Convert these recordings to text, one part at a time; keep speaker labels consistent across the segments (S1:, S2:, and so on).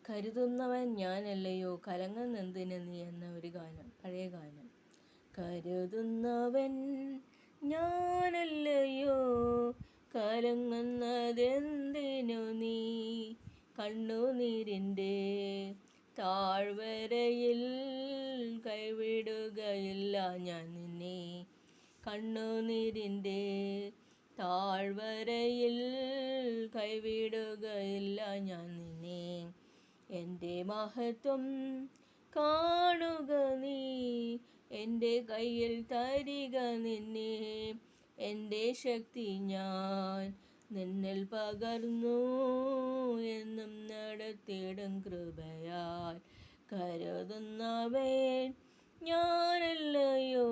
S1: കരുതുന്നവൻ ഞാനല്ലയോ കലങ്ങുന്നെന്തിന് നീ എന്ന ഒരു ഗാനം, പഴയ ഗാനം. കരുതുന്നവൻ ഞാനല്ലയോ കലങ്ങുന്നതെന്തിനു നീ, കണ്ണുനീരിൻ്റെ താഴ്വരയിൽ കൈവിടുകയില്ല ഞാൻ നിന്നെ. കണ്ണുനീരിൻ്റെ താഴ്വരയിൽ കൈവിടുകയില്ല ഞാൻ നിന്നെ. എൻ്റെ മഹത്വം കാണുക നീ, എൻ്റെ കയ്യിൽ തരിക നിന്നെ. എൻ്റെ ശക്തി ഞാൻ നിന്നിൽ പകർന്നു, എന്നും നടത്തിയിടും കൃപയാൽ. കരുതുന്നവൻ ഞാനല്ലയോ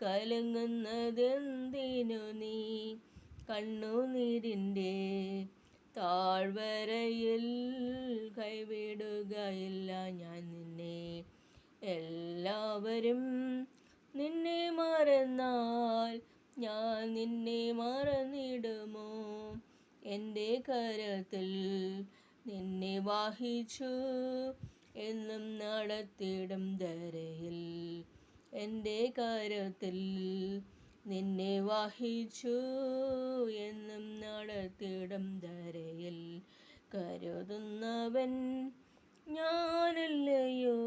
S1: കലങ്ങുന്നതെന്തിനു നീ, കണ്ണുനീരിൻ്റെ താഴ്വരയിൽ കൈവിടുകയില്ല ഞാൻ നിന്നെ. എല്ലാവരും നിന്നെ മറന്നാൽ ഞാൻ നിന്നെ മറന്നിടുമോ? എൻ്റെ കരത്തിൽ നിന്നെ വഹിച്ചു, എന്നും നടത്തിയിടും ധരയിൽ. എൻ്റെ കരത്തിൽ നിന്നെ വഹിച്ചു, എന്നും നടത്തിയിടും ധരയിൽ. കരുതുന്നവൻ ഞാനല്ലയോ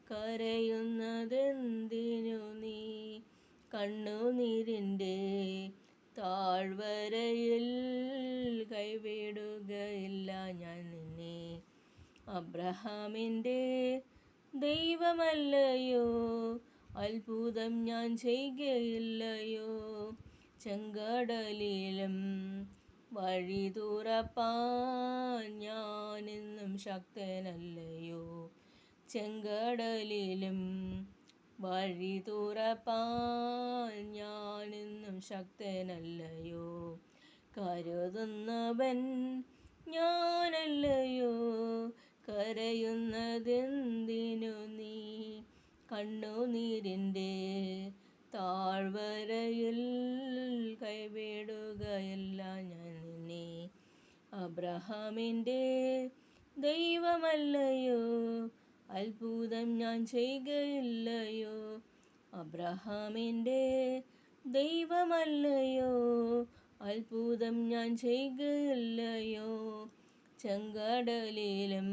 S1: കരയുന്നതെന്തിനു നീ, കണ്ണുനീരിൻ്റെ താഴ്വരയിൽ കൈവിടുകയില്ല ഞാൻ നിന്നെ. അബ്രഹാമിൻ്റെ ദൈവമല്ലയോ അത്ഭുതം ഞാൻ ചെയ്യുകയില്ലയോ? ചെങ്കടലിലും വഴി തുറപ്പാൻ ഞാനെന്നും ശക്തനല്ലയോ? ചെങ്കടലിലും വഴി തുറപ്പാൻ ഞാനെന്നും ശക്തനല്ലയോ? കരുതുന്നവൻ ഞാനല്ലയോ കരയുന്നതെന്തിനു നീ, കണ്ണുനീരിൻ്റെ താഴ്വരയിൽ കൈവിടുകയില്ല ഞാൻ നിന്നെ. അബ്രഹാമിൻ്റെ ദൈവമല്ലയോ അത്ഭുതം ഞാൻ ചെയ്യുകയില്ലയോ? അബ്രഹാമിൻ്റെ ദൈവമല്ലയോ അത്ഭുതം ഞാൻ ചെയ്യുകയില്ലയോ? ചെങ്കടലിലും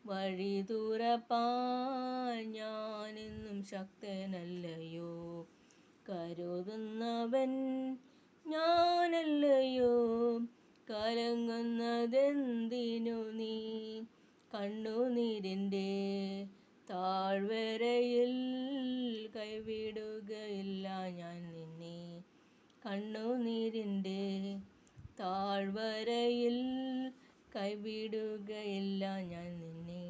S1: വഴി തുറപ്പാൻ ഞാനെന്നും ശക്തനല്ലയോ? കരുതുന്നവൻ ഞാനല്ലയോ കലങ്ങുന്നതെന്തിനു നീ, കണ്ണുനീരിൻ്റെ താഴ്വരയിൽ കൈവിടുകയില്ല ഞാൻ നിന്നെ. കണ്ണുനീരിൻ്റെ താഴ്വരയിൽ കൈവിടുകയില്ല ഞാൻ നിന്നെ.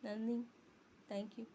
S1: നന്ദി. Thank you.